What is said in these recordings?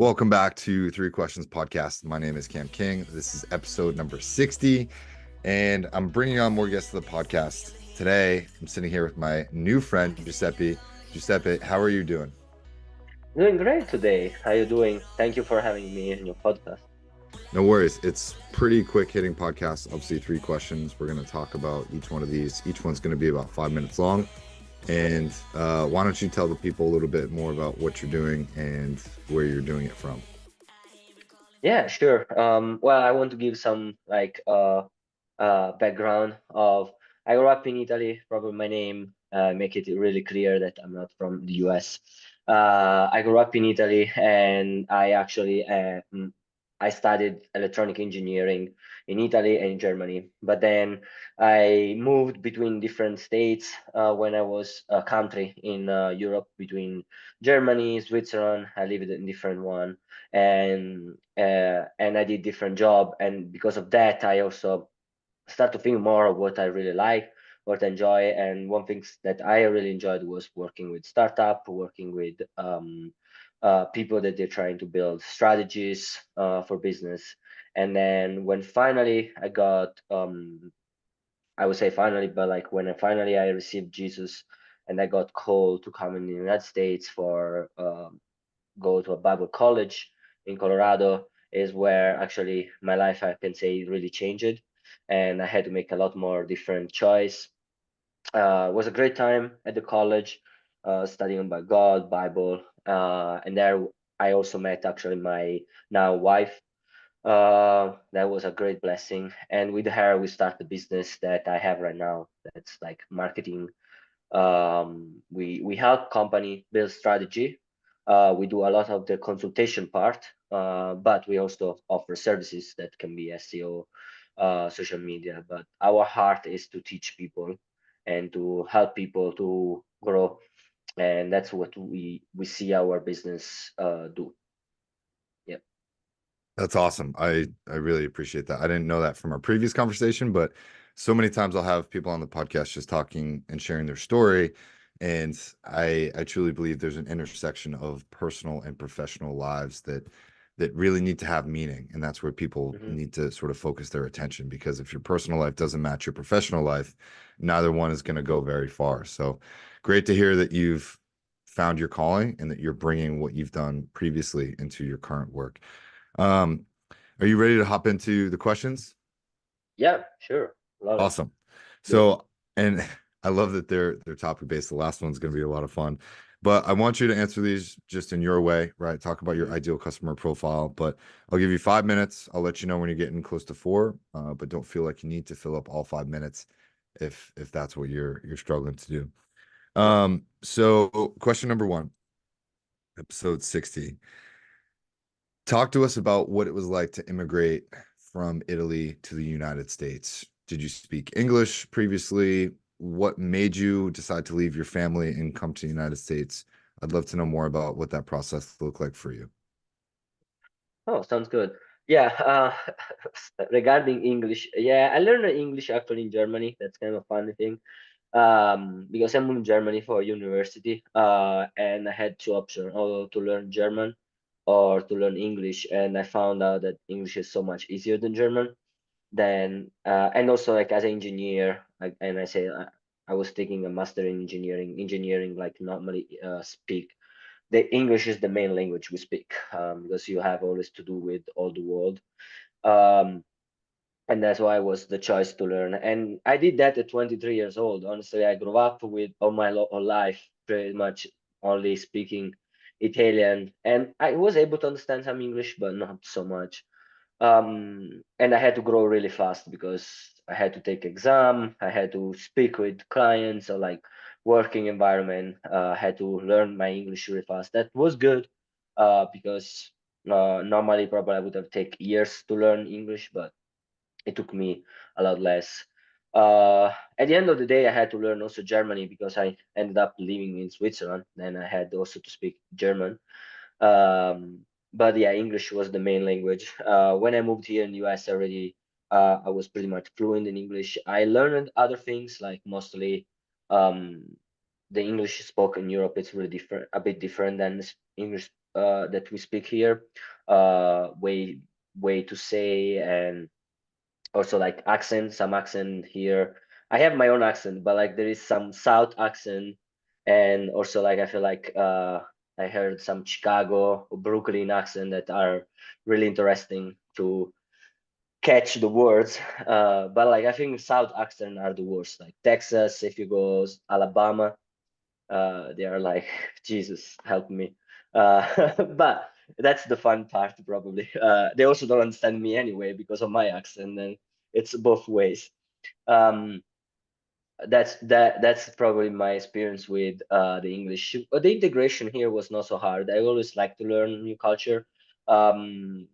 Welcome back to Three Questions Podcast. My name is Cam King. This is episode number 60, and I'm bringing on more guests to the podcast. Today, I'm sitting here with my new friend, Giuseppe. Giuseppe, how are you doing? Doing great today. How you doing? Thank you for having me in your podcast. No worries. It's pretty quick hitting podcast. Obviously, three questions. We're going to talk about each one of these. Each one's going to be about 5 minutes long. And why don't you tell the people a little bit more about what you're doing and where you're doing it from? Yeah, sure. Well, I want to give some background of I grew up in Italy. Probably my name make it really clear that I'm not from the US. I grew up in Italy, and I studied electronic engineering in Italy and in Germany. But then I moved between different states when I was a country in Europe between Germany, Switzerland. I lived in different one, and I did different job, and because of that, I also start to think more of what I really like, what I enjoy. And one thing that I really enjoyed was working with startup, working with people that they're trying to build strategies for business. And then when finally I got, I would say finally, but like when I received Jesus, and I got called to come in the United States for go to a Bible college in Colorado, is where actually my life, I can say, really changed, and I had to make a lot more different choice. It was a great time at the college, studying about God, Bible, and there I also met actually my now wife. That was a great blessing, and with her we started the business that I have right now. That's like marketing. We help company build strategy. We do a lot of the consultation part, but we also offer services that can be SEO, social media. But our heart is to teach people and to help people to grow, and that's what we see our business do. Yeah. That's awesome. I really appreciate that. I didn't know that from our previous conversation, but so many times I'll have people on the podcast just talking and sharing their story, and I truly believe there's an intersection of personal and professional lives that really need to have meaning, and that's where people Hmm. need to sort of focus their attention because if your personal life doesn't match your professional life, neither one is going to go very far. So great to hear that you've found your calling and that you're bringing what you've done previously into your current work. Um, are you ready to hop into the questions? Yeah, sure, love it. Awesome. Good. So, and I love that they're topic based. The last one's going to be a lot of fun, but I want you to answer these just in your way, right? Talk about your Hmm. ideal customer profile, but I'll give you 5 minutes. I'll let you know when you're getting close to four, but don't feel like you need to fill up all 5 minutes if that's what you're struggling to do. Yeah. So question number one, episode 60. Talk to us about what it was like to immigrate from Italy to the United States. Did you speak English previously? What made you decide to leave your family and come to the United States? I'd love to know more about what that process looked like for you. Oh, sounds good. Yeah, regarding English, yeah, I learned English actually in Germany. That's kind of a funny thing. Because I moved in Germany for university, and I had two options, or to learn German or to learn English, and I found out that English is so much easier than German. Then, and also like as an engineer, and I was taking a master in engineering. Engineering like normally speak the English is the main language we speak, because you have always to do with all the world. Um, and that's why it was the choice to learn. And I did that at 23 years old. Honestly, I grew up with all my whole life pretty much only speaking Italian, and I was able to understand some English, but not so much. And I had to grow really fast because I had to take exam, I had to speak with clients or like working environment. I had to learn my English really fast. That was good, because normally probably I would have taken years to learn English, but it took me a lot less. At the end of the day, I had to learn also Germany because I ended up living in Switzerland. Then I had also to speak German. Um, but yeah, English was the main language. When I moved here in the US already, I was pretty much fluent in English. I learned other things like mostly um, the English spoken in Europe. It's really different, a bit different than English that we speak here, way to say, and also like accent, some accent here. I have my own accent, but like there is some South accent, and also like I feel like I heard some Chicago or Brooklyn accent that are really interesting to catch the words. But like I think South accent are the worst. Like Texas, if you go Alabama, they are like Jesus, help me. But that's the fun part probably. They also don't understand me anyway because of my accent, and it's both ways. Um, that's probably my experience with the English. The integration here was not so hard. I always like to learn new culture. Um,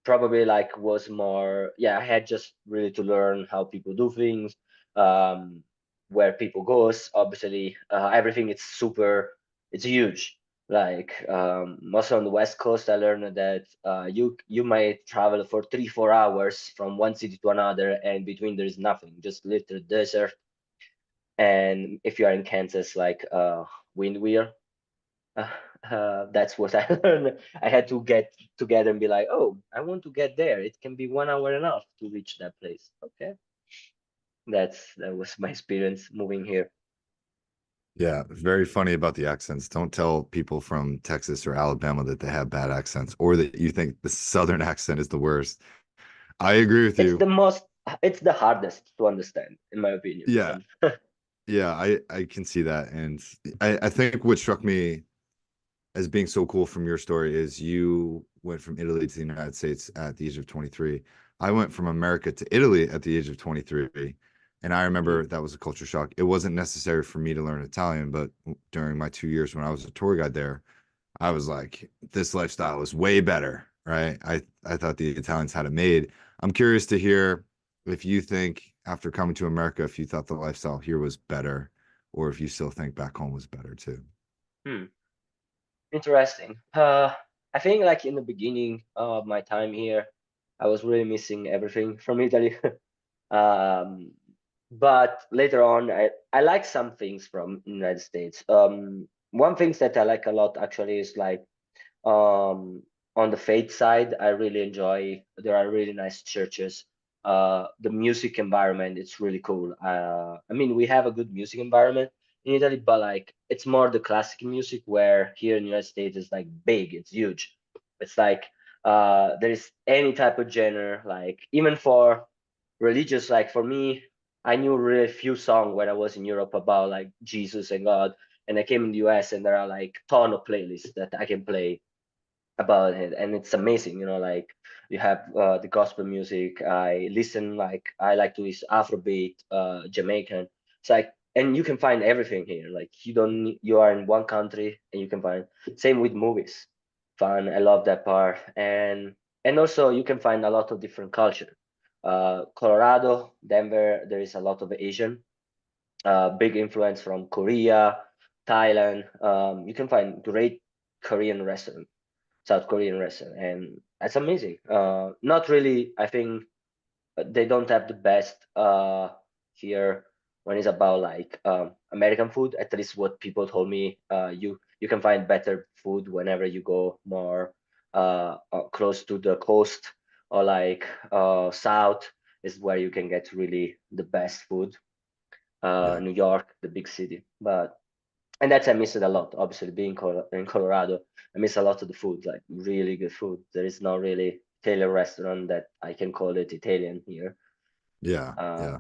Probably like was more, yeah, I had just really to learn how people do things, um where people goes. Obviously everything is super, it's huge. Like also on the west coast I learned that you might travel for 3 4 hours from one city to another, and between there is nothing, just literal desert. And if you are in Kansas, like wind weir. uh, that's what I learned. I had to get together and be like, oh, I want to get there. It can be 1 hour enough to reach that place. Okay, that was my experience moving here. Yeah, very funny about the accents. Don't tell people from Texas or Alabama that they have bad accents or that you think the Southern accent is the worst. I agree with It's you. the most, it's the hardest to understand, in my opinion. Yeah, And yeah, I can see that. And I think what struck me as being so cool from your story is you went from Italy to the United States at the age of 23. I went from America to Italy at the age of 23. And I Mhm. remember that was a culture shock. It wasn't necessary for me to learn Italian, but during my 2 years when I was a tour guide there, I was like, this lifestyle is way better, right? I thought the Italians had it made. I'm curious to hear if you think after coming to America, if you thought the lifestyle here was better, or if you still think back home was better too. Hmm, interesting. I think like in the beginning of my time here, I was really missing everything from Italy. Um, but later on, I like some things from United States. One things that I like a lot actually is like um, on the faith side, I really enjoy. There are really nice churches. The music environment, it's really cool. I mean, we have a good music environment in Italy, but like it's more the classic music, where here in the United States is like big, it's huge. It's like there is any type of genre, like even for religious, like for me, I knew really few songs when I was in Europe about like Jesus and God, and I came in the US and there are like ton of playlists that I can play about it, and it's amazing. Like you have the gospel music. I listen, like I like to listen Afrobeat, Jamaican. It's like, and you can find everything here. Like you don't you are in one country and you can find. Same with movies. Fun. I love that part. And also you can find a lot of different culture. Colorado, Denver, there is a lot of Asian. Big influence from Korea, Thailand. You can find great Korean restaurant, South Korean restaurant, and that's amazing. Not really. I think they don't have the best here when it's about like American food. At least what people told me. You can find better food whenever you go more close to the coast, or like south is where you can get really the best food. Yeah. New York, the big city, but and that's I miss it a lot. Obviously, being in Colorado, I miss a lot of the food, like really good food. There is not really Italian restaurant that I can call it Italian here. Yeah. Uh, Yeah.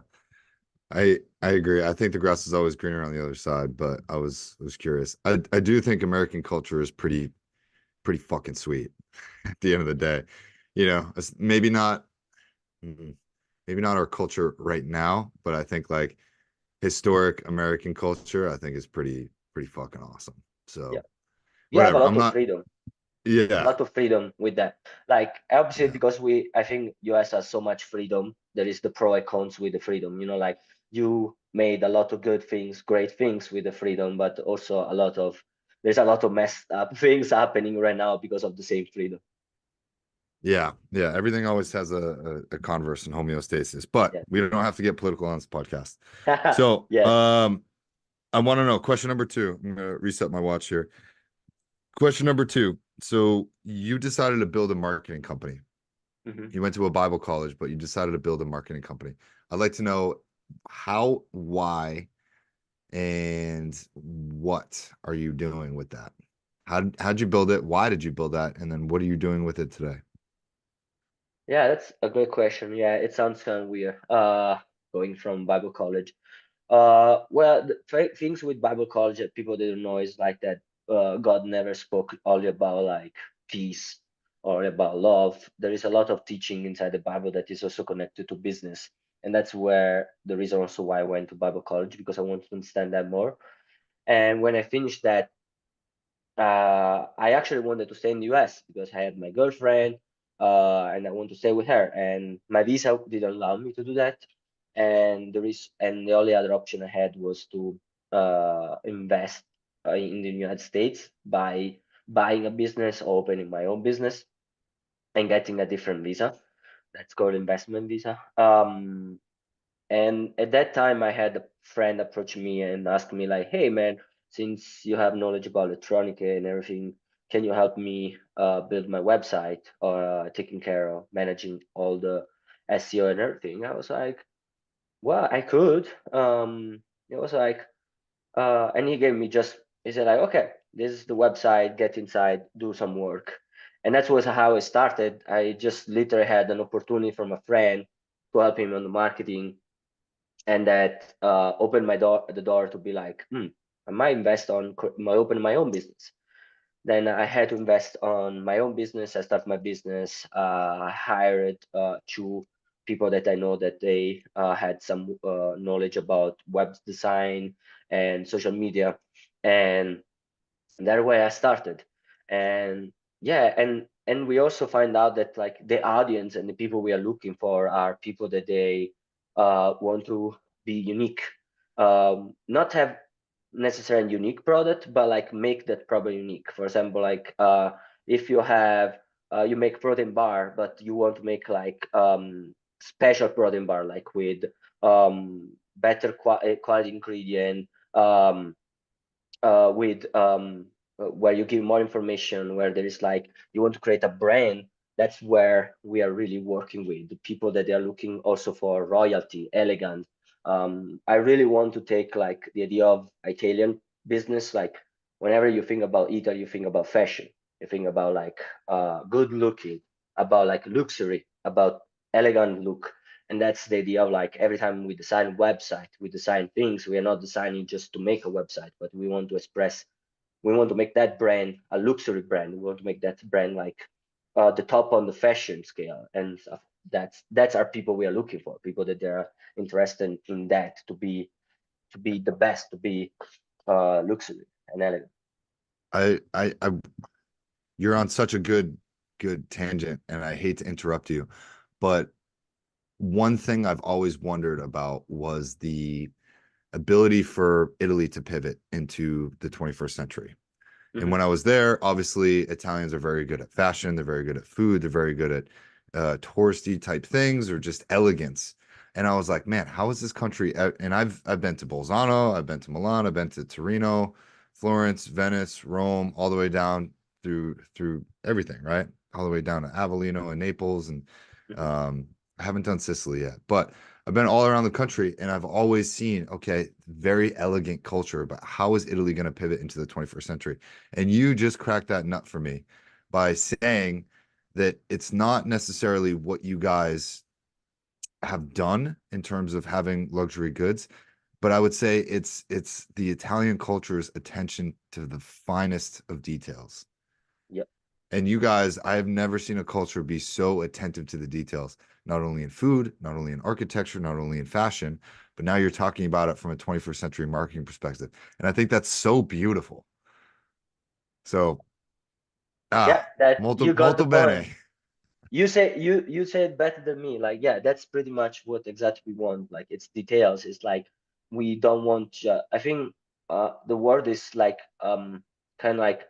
I agree. I think the grass is always greener on the other side, but I was curious. I do think American culture is pretty fucking sweet at the end of the day. Maybe not maybe not our culture right now, but I think like historic American culture, I think is pretty fucking awesome. yeah, So you have a whatever. I'm lot of not, freedom, a yeah, lot of freedom with that. Like obviously, yeah, because I think US has so much freedom. There is the pro and cons with the freedom. Like you made a lot of good things, great things with the freedom, but also there's a lot of messed up things happening right now because of the same freedom. yeah, yeah. Everything always has a converse and homeostasis, but Yeah. we don't have to get political on this podcast. So, Yes. I want to know question number two. I'm gonna reset my watch here. Question number two. So you decided to build a marketing company. Hmm. You went to a Bible college, but you decided to build a marketing company. I'd like to know how, why, and what are you doing with that? How'd you build it? Why did you build that? And then what are you doing with it today? Yeah, that's a great question. Yeah, it sounds kind of weird. Going from Bible college. Well, the things with Bible college that people didn't know is like that. God never spoke only about like peace or about love. There is a lot of teaching inside the Bible that is also connected to business, and that's where the reason also why I went to Bible college, because I wanted to understand that more. And when I finished that, I actually wanted to stay in the US because I had my girlfriend, and I want to stay with her. And my visa didn't allow me to do that. And the only other option I had was to invest in the United States by buying a business or opening my own business and getting a different visa. That's called investment visa. And at that time, I had a friend approach me and ask me like, "Hey, man, since you have knowledge about electronic and everything, can you help me build my website or taking care of managing all the SEO and everything?" I was like, "Well, I could." It was like, and he gave me just he said like, "Okay, this is the website. Get inside, do some work." And that was how it started. I just literally had an opportunity from a friend to help him on the marketing, and that opened the door to be like, I might invest on my open my own business. Then I had to invest on my own business. I started my business. I hired two people that I know that they had some knowledge about web design and social media, and that way I started. And yeah, and we also find out that like the audience and the people we are looking for are people that they want to be unique, not have necessarily unique product, but like make that product unique. For example, like if you have you make protein bar, but you want to make like special protein bar, like with better quality ingredient, with where you give more information, where there is like you want to create a brand. That's where we are really working with the people that they are looking also for royalty, elegant. I really want to take like the idea of Italian business. Like whenever you think about Italy, you think about fashion, you think about like good looking, about like luxury, about elegant look. And that's the idea of like every time we design website, we design things, we are not designing just to make a website, but we want to express, we want to make that brand a luxury brand. We want to make that brand like the top on the fashion scale. And stuff. That's our people we are looking for, people that they're interested in that, to be the best, to be luxury and elegant. I you're on such a good tangent, and I hate to interrupt you, but one thing I've always wondered about was the ability for Italy to pivot into the 21st century. And Hmm. when I was there, obviously Italians are very good at fashion, they're very good at food, they're very good at touristy type things or just elegance. And I was like, man, how is this country? And I've been to Bolzano, I've been to Milan, I've been to Torino, Florence, Venice, Rome, all the way down through everything, right? All the way down to Avellino and Naples, and Hmm. um, I haven't done Sicily yet, but I've been all around the country, and I've always seen, okay, very elegant culture, but how is Italy going to pivot into the 21st century? And you just cracked that nut for me by saying that it's not necessarily what you guys have done in terms of having luxury goods, but I would say it's the Italian culture's attention to the finest of details. Yep. And you guys, I have never seen a culture be so attentive to the details, not only in food, not only in architecture, not only in fashion, but now you're talking about it from a 21st century marketing perspective. And I think that's so beautiful. So, Yeah, that molto, you got the molto point. bene. You say it better than me. Like, yeah, that's pretty much what exactly we want. Like, it's details. It's like we don't want. I think the word is like kind of like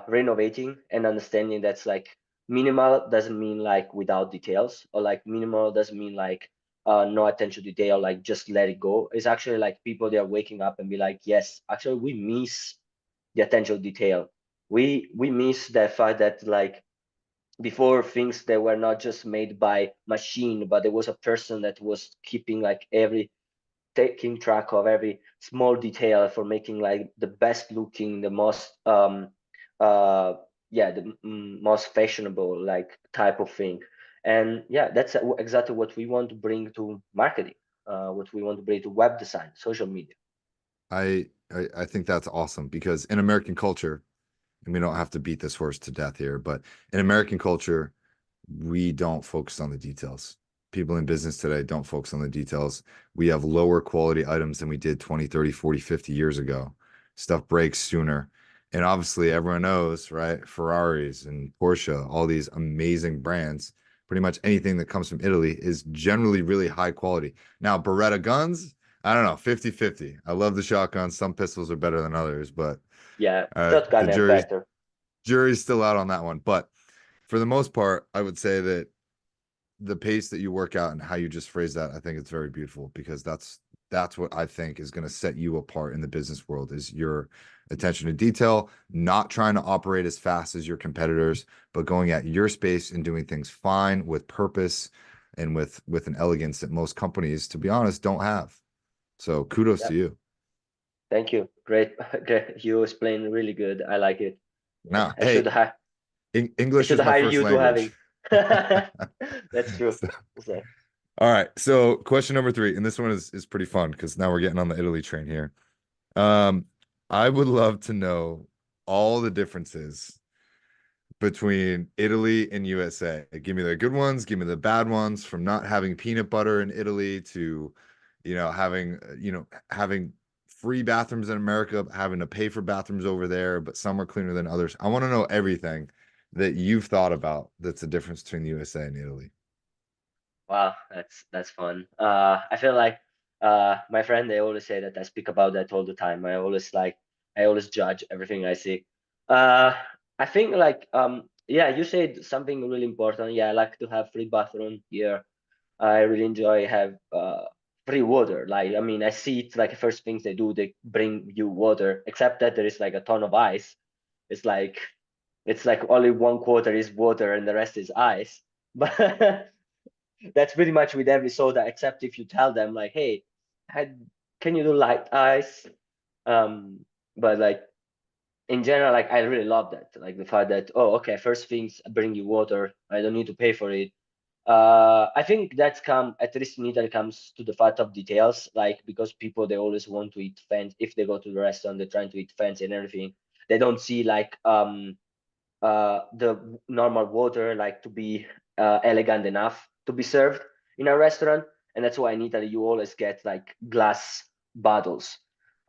renovating and understanding. That's like minimal doesn't mean like without details, or like minimal doesn't mean like no attention to detail. Like just let it go. It's actually like people they are waking up and be like, yes, actually we miss the attention to detail. we miss that fact that like before things that were not just made by machine, but there was a person that was keeping like every taking track of every small detail for making like the best looking, the most uh yeah, the most fashionable like type of thing. And yeah, that's exactly what we want to bring to marketing, what we want to bring to web design, social media. I think that's awesome because in American culture, and we don't have to beat this horse to death here, but in American culture, we don't focus on the details. People in business today don't focus on the details. We have lower quality items than we did 20, 30, 40, 50 years ago. Stuff breaks sooner. And obviously, everyone knows, right? Ferraris and Porsche, all these amazing brands, pretty much anything that comes from Italy is generally really high quality. Now, Beretta guns, I don't know, 50-50. I love the shotguns. Some pistols are better than others, but Yeah, the shotgun are better. jury's still out on that one. But for the most part, I would say that the pace that you work out and how you just phrase that, I think it's very beautiful because that's what I think is going to set you apart in the business world is your attention to detail, not trying to operate as fast as your competitors, but going at your space and doing things fine with purpose and with an elegance that most companies, to be honest, don't have. So kudos to Yep. you. Thank you. Great. Great. You explained really good. I like it. Yeah, Now, hey, I English should is my hire first you to language. having. That's true. So, So, all right. So question number three, and this one is pretty fun because now we're getting on the Italy train here. Um, I would love to know all the differences between Italy and USA. Give me the good ones, give me the bad ones, from not having peanut butter in Italy to, having free bathrooms in America, having to pay for bathrooms over there, but some are cleaner than others. I want to know everything that you've thought about that's the difference between the USA and Italy. wow, that's fun. I feel like my friend they always say that I speak about that all the time. I always judge everything I see. Uh, I think like yeah, you said something really important. Yeah, I like to have free bathroom here. I really enjoy have free water. Like I mean, I see it like the first things they do, they bring you water, except that there is like a ton of ice. It's like it's like only one quarter is water and the rest is ice. But that's pretty much with every soda, except if you tell them like, hey, had, can you do light ice? Um, but like in general, like I really love that. Like the fact that, oh, okay, first things bring you water. I don't need to pay for it. I think that's come at least in Italy comes to the fact of details, like because people they always want to eat fancy. If they go to the restaurant, they're trying to eat fancy and everything. They don't see like the normal water like to be elegant enough to be served in a restaurant, and that's why in Italy you always get like glass bottles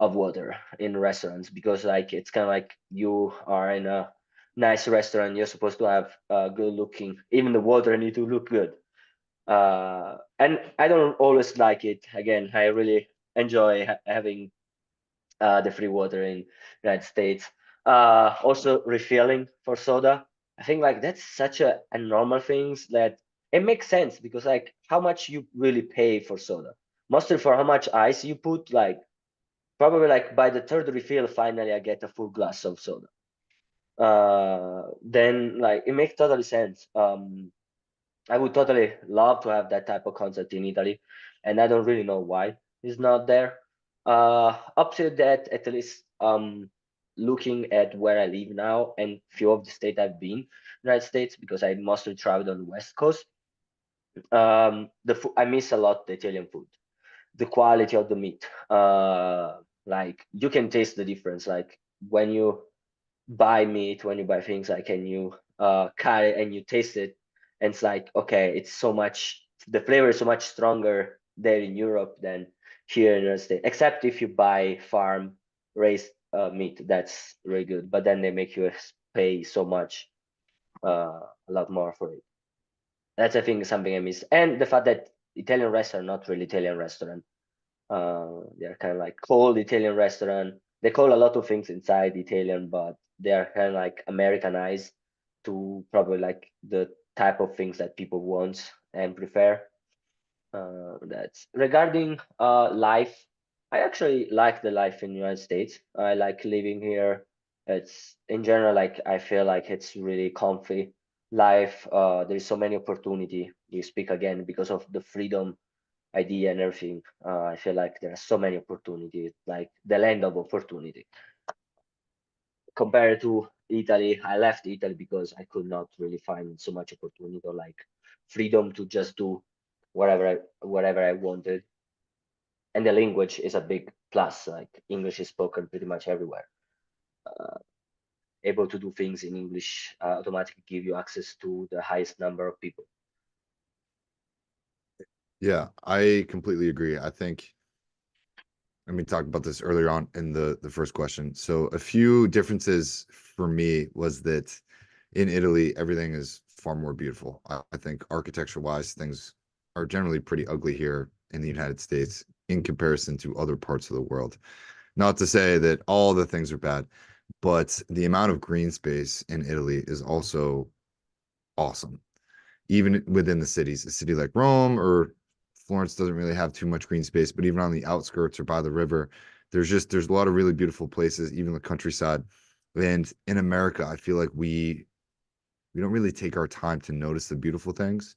of water in restaurants because like it's kind of like you are in a nice restaurant, you're supposed to have good looking, even the water need to look good. And I don't always like it. Again, I really enjoy having the free water in United States. Also refilling for soda. I think like that's such a normal things that it makes sense because like how much you really pay for soda. Mostly for how much ice you put, like probably like by the third refill, finally I get a full glass of soda. Then like it makes totally sense. I would totally love to have that type of concept in Italy, and I don't really know why it's not there. Up to that, at least looking at where I live now and few of the state I've been, United States, because I mostly traveled on the West Coast. I miss a lot the Italian food, the quality of the meat. Like you can taste the difference. Like when you buy meat, when you buy things like and you cut it and you taste it, and it's like okay, it's so much the flavor is so much stronger there in Europe than here in the United States. Except if you buy farm raised meat, that's really good. But then they make you pay so much, a lot more for it. That's I think something I miss, and the fact that Italian restaurant not really Italian restaurant. They're kind of like cold Italian restaurant. They call a lot of things inside Italian, but they are kind of like Americanized to probably like the type of things that people want and prefer. That's regarding life. I actually like the life in the United States. I like living here. It's in general like I feel like it's really comfy life. There is so many opportunity. You speak again because of the freedom idea and everything. I feel like there are so many opportunities, like the land of opportunity. Compared to Italy, I left Italy because I could not really find so much opportunity or like freedom to just do whatever I wanted. And the language is a big plus. Like English is spoken pretty much everywhere. Uh, Able to do things in English automatically give you access to the highest number of people. Yeah, I completely agree. I think, I mean, talked about this earlier on in the first question. So a few differences for me was that in Italy, everything is far more beautiful. I think architecture wise, things are generally pretty ugly here in the United States in comparison to other parts of the world. Not to say that all the things are bad, but the amount of green space in Italy is also awesome. Even within the cities, a city like Rome or Florence doesn't really have too much green space, but even on the outskirts or by the river, there's a lot of really beautiful places, even the countryside. And in America, I feel like we don't really take our time to notice the beautiful things.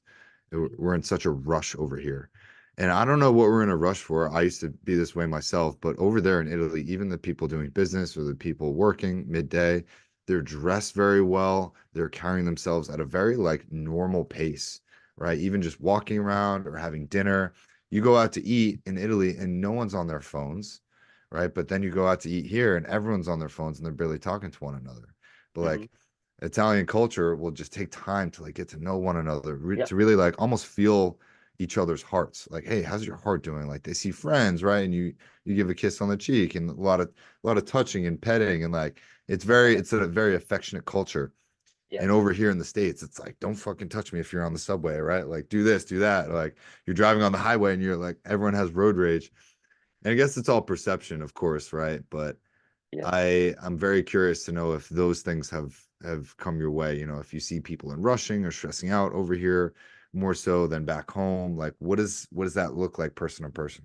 We're in such a rush over here. And I don't know what we're in a rush for. I used to be this way myself, but over there in Italy, even the people doing business or the people working midday, they're dressed very well. They're carrying themselves at a very like normal pace, right? Even just walking around or having dinner. You go out to eat in Italy and no one's on their phones, right? But then you go out to eat here and everyone's on their phones and they're barely talking to one another. But Hmm. like Italian culture will just take time to like get to know one another, Yeah, to really like almost feel each other's hearts. Like, hey, how's your heart doing? Like they see friends, right? And you give a kiss on the cheek and a lot of touching and petting and like it's a very affectionate culture. yeah, And over here in the States, it's like, don't fucking touch me if you're on the subway, right? Like do this, do that. Like you're driving on the highway and you're like everyone has road rage. And I guess it's all perception, of course, right? But yeah. I'm very curious to know if those things have come your way. You know, if you see people in rushing or stressing out over here more so than back home, like what does that look like person to person?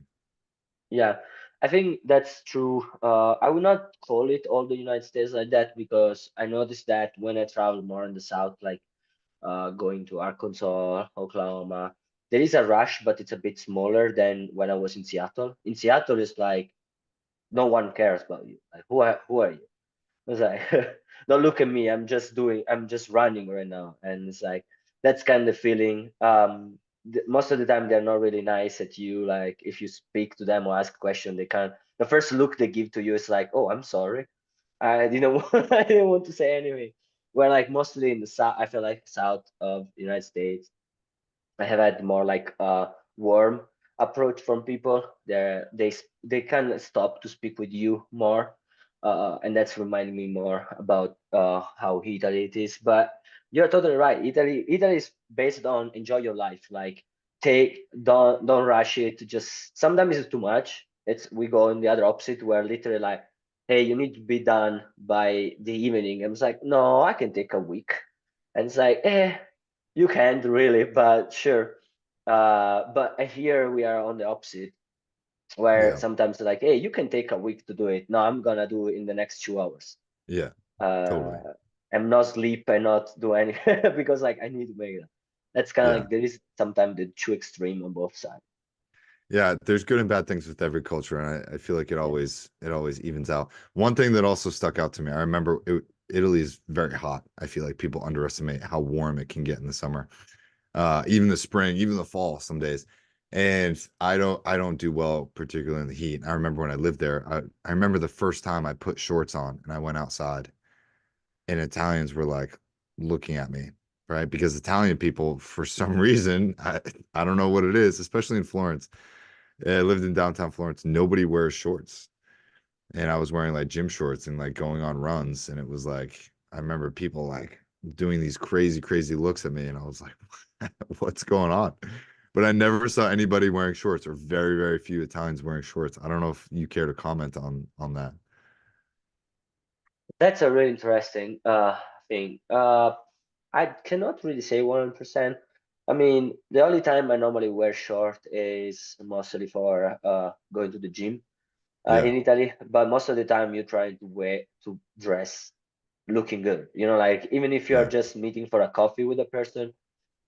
Yeah, I think that's true. I would not call it all the United States like that because I noticed that when I travel more in the South, like going to Arkansas, Oklahoma, there is a rush, but it's a bit smaller than when I was in Seattle. In Seattle, it's like no one cares about you. Like who are you? It's like, don't look at me. I'm just running right now. And it's like, that's kind of feeling. Most of the time, they're not really nice at you. Like, if you speak to them or ask a question, they can't. The first look they give to you is like, oh, I'm sorry. I didn't want, I didn't want to say anything. Where like mostly in the south, I feel like south of the United States, I have had more like a warm approach from people. They kind of stop to speak with you more, and that's reminding me more about how Italy it is. But you're totally right. Italy is based on enjoy your life. Like take don't rush it. Just sometimes it's too much. It's we go in the other opposite where literally like, hey, you need to be done by the evening. And it's like, no, I can take a week. And it's like, you can't really, but sure. But here we are on the opposite, where Yeah. sometimes they're like, hey, you can take a week to do it. No, I'm gonna do it in the next 2 hours. Yeah, totally. Uh, I'm not sleep and not do any because like I need to make that. That's kind of Yeah. like there is sometimes the two extreme on both sides. Yeah, there's good and bad things with every culture, and I feel like Yeah. it always evens out. One thing that also stuck out to me, I remember Italy is very hot. I feel like people underestimate how warm it can get in the summer. Even the spring, even the fall some days. And I don't do well, particularly in the heat. I remember when I lived there, I remember the first time I put shorts on and I went outside and Italians were like looking at me, right? Because Italian people, for some reason, I don't know what it is, especially in Florence. I lived in downtown Florence. Nobody wears shorts. And I was wearing like gym shorts and like going on runs. And it was like, I remember people like doing these crazy looks at me. And I was like, what's going on? But I never saw anybody wearing shorts or very few Italians wearing shorts. I don't know if you care to comment on that. That's a really interesting thing. I cannot really say 100%. I mean, the only time I normally wear short is mostly for going to the gym. Yeah. in Italy, but most of the time you're trying to dress looking good. Like even if you're Right. just meeting for a coffee with a person,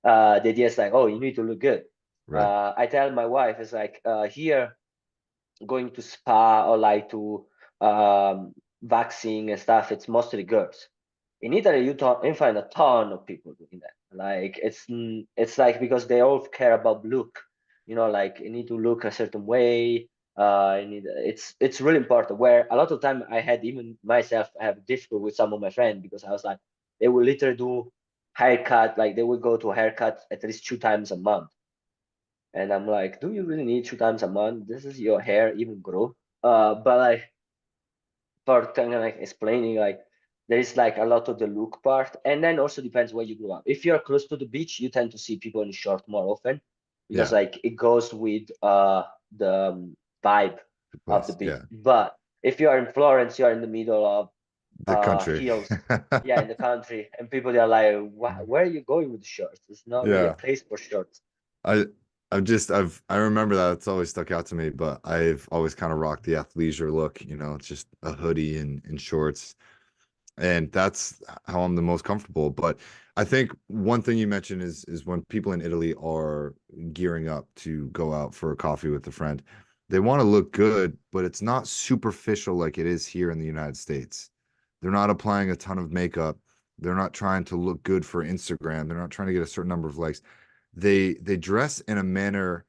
the idea is like, oh, you need to look good. Right. I tell my wife, it's like here going to spa or like to vaccine and stuff, it's mostly girls. In Italy, you find a ton of people doing that. Like it's like because they all care about look. Like you need to look a certain way. It's really important. Where a lot of time I had even myself have difficult with some of my friends because I was like they will literally do haircut, like they will go to a haircut at least 2 times a month. And I'm like, do you really need 2 times a month? This is your hair even grow. But like for kind of like explaining, like there is like a lot of the look part, and then also depends where you grow up. If you're close to the beach, you tend to see people in short more often because Yeah. like it goes with the vibe The of the place. beach. Yeah. But if you are in Florence, you are in the middle of The country. hills, yeah, in the country, and people they are like, where are you going with the shorts? It's not really a Yeah. place for shorts. I I remember that it's always stuck out to me, but I've always kind of rocked the athleisure look, it's just a hoodie and shorts. And that's how I'm the most comfortable. But I think one thing you mentioned is when people in Italy are gearing up to go out for a coffee with a friend, they want to look good, but it's not superficial like it is here in the United States. They're not applying a ton of makeup. They're not trying to look good for Instagram. They're not trying to get a certain number of likes. They dress in a manner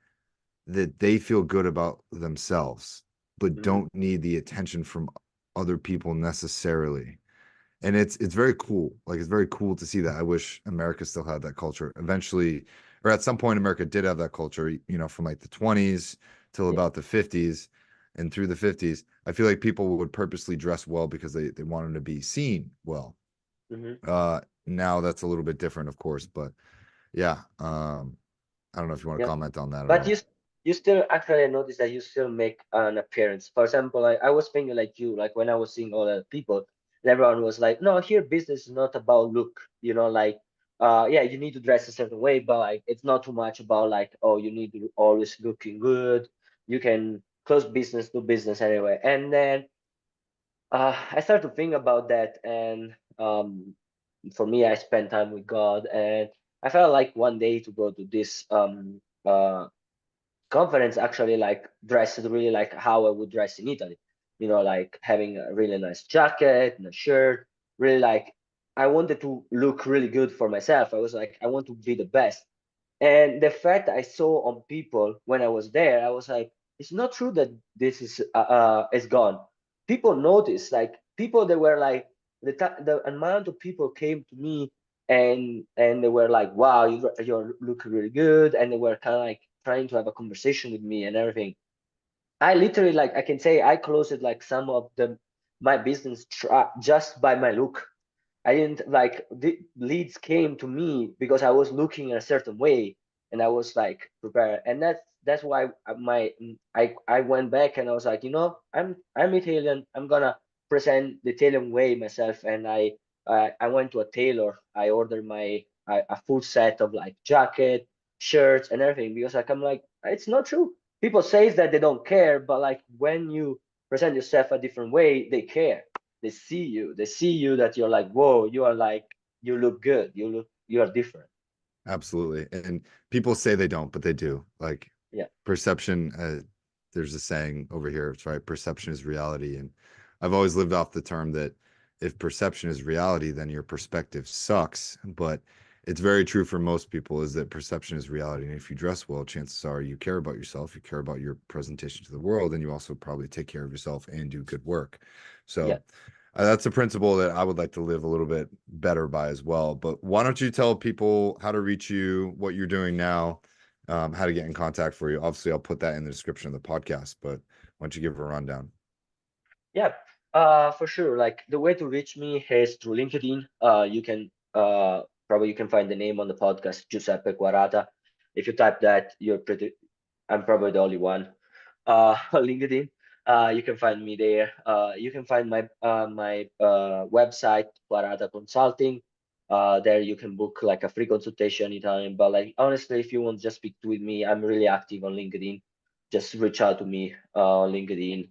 that they feel good about themselves, but Hmm. don't need the attention from other people necessarily. And it's very cool. Like it's very cool to see that. I wish America still had that culture. Eventually, or at some point, America did have that culture, from like the 20s till Yeah. about the 50s and through the 50s. I feel like people would purposely dress well because they wanted to be seen well. Hmm. Now that's a little bit different, of course, but yeah. I don't know if you want to Yeah. comment on that at But all. you still actually notice that you still make an appearance. For example, like I was thinking like you, like when I was seeing all the people, and everyone was like, no, here business is not about look, like yeah, you need to dress a certain way, but like it's not too much about like, oh, you need to always looking good. You can close business, do business anyway. And then I started to think about that, and for me, I spent time with God, and I felt like one day to go to this conference actually like dressed really like how I would dress in Italy. Like having a really nice jacket and a shirt. Really like I wanted to look really good for myself. I was like, I want to be the best. And the fact I saw on people when I was there, I was like, it's not true that this is gone. People noticed, like people that were like the amount of people came to me and they were like, wow, you look really good, and they were kind of like trying to have a conversation with me and everything. I literally like I can say I closed like some of the my business just by my look. I didn't like the leads came to me because I was looking a certain way and I was like prepared. And that's why I went back and I was like, I'm Italian. I'm gonna present the Italian way myself. And I went to a tailor. I ordered a full set of like jacket, shirts, and everything because like I'm like it's not true. People say that they don't care, but like when you present yourself a different way, they care. They see you that you're like, whoa, you are like, you look good, you are different. Absolutely. And people say they don't, but they do. Like Yeah. perception, there's a saying over here, it's right. Perception is reality. And I've always lived off the term that if perception is reality, then your perspective sucks. But it's very true for most people is that perception is reality. And if you dress well, chances are you care about yourself, you care about your presentation to the world, and you also probably take care of yourself and do good work. Yeah. So that's a principle that I would like to live a little bit better by as well. But why don't you tell people how to reach you, what you're doing now, how to get in contact for you? Obviously, I'll put that in the description of the podcast, but why don't you give a rundown? Yeah. For sure. Like the way to reach me is through LinkedIn. You can probably you can find the name on the podcast, Giuseppe Quarata. If you type that, I'm probably the only one. LinkedIn. You can find me there. You can find my website, Quarata Consulting. There you can book like a free consultation anytime. But like honestly, if you want to just speak with me, I'm really active on LinkedIn. just reach out to me on LinkedIn.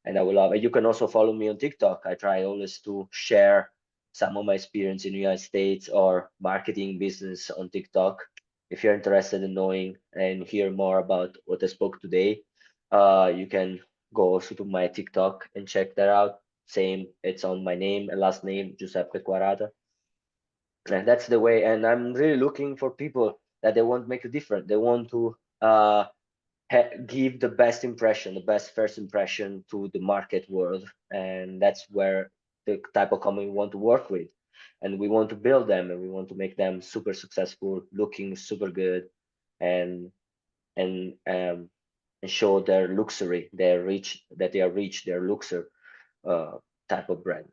And I will love it. You can also follow me on TikTok. I try always to share some of my experience in the United States or marketing business on TikTok. If you're interested in knowing and hear more about what I spoke today, you can go also to my TikTok and check that out. Same, it's on my name and last name, Giuseppe Quarata. And that's the way. And I'm really looking for people that they want to make a difference. They want to give the best impression, the best first impression to the market world, and that's where the type of company we want to work with, and we want to build them, and we want to make them super successful, looking super good, and and um and show their luxury, their rich, that they are rich, their luxury uh, type of brand.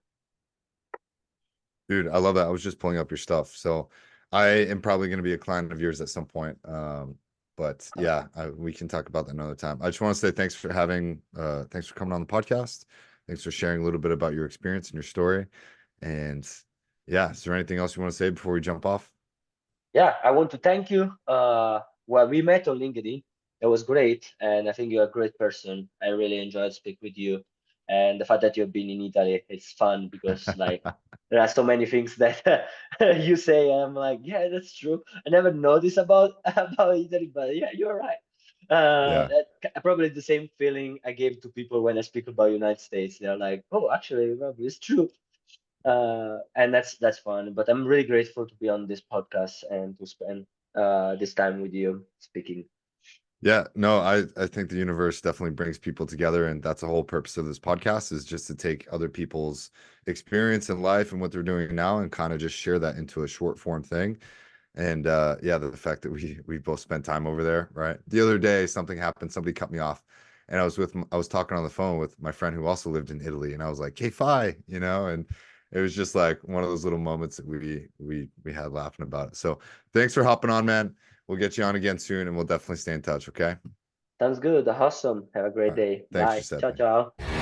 Dude, I love that. I was just pulling up your stuff. So I am probably going to be a client of yours at some point. But yeah, we can talk about that another time. I just want to say thanks for coming on the podcast. Thanks for sharing a little bit about your experience and your story. And yeah, is there anything else you want to say before we jump off? Yeah, I want to thank you. Well, we met on LinkedIn. It was great, and I think you're a great person. I really enjoyed speaking with you, and the fact that you've been in Italy, it's fun because like there are so many things that you say, and I'm like, yeah, that's true. I never noticed about about Italy, but yeah, you're right. Yeah. Probably the same feeling I gave to people when I speak about United States. They're like, oh, actually, well, it's true. And that's fun. But I'm really grateful to be on this podcast and to spend this time with you speaking. Yeah, no, I think the universe definitely brings people together, and that's the whole purpose of this podcast is just to take other people's experience in life and what they're doing now and kind of just share that into a short form thing. And yeah, the fact that we both spent time over there, right? The other day something happened, somebody cut me off, and I was talking on the phone with my friend who also lived in Italy, and I was like, "Hey, fi," and it was just like one of those little moments that we had laughing about it. So thanks for hopping on, man. We'll get you on again soon, and we'll definitely stay in touch. Okay. Sounds good. Awesome. Have a All great right. day. Thanks, Bye. Ciao, Giuseppe. ciao.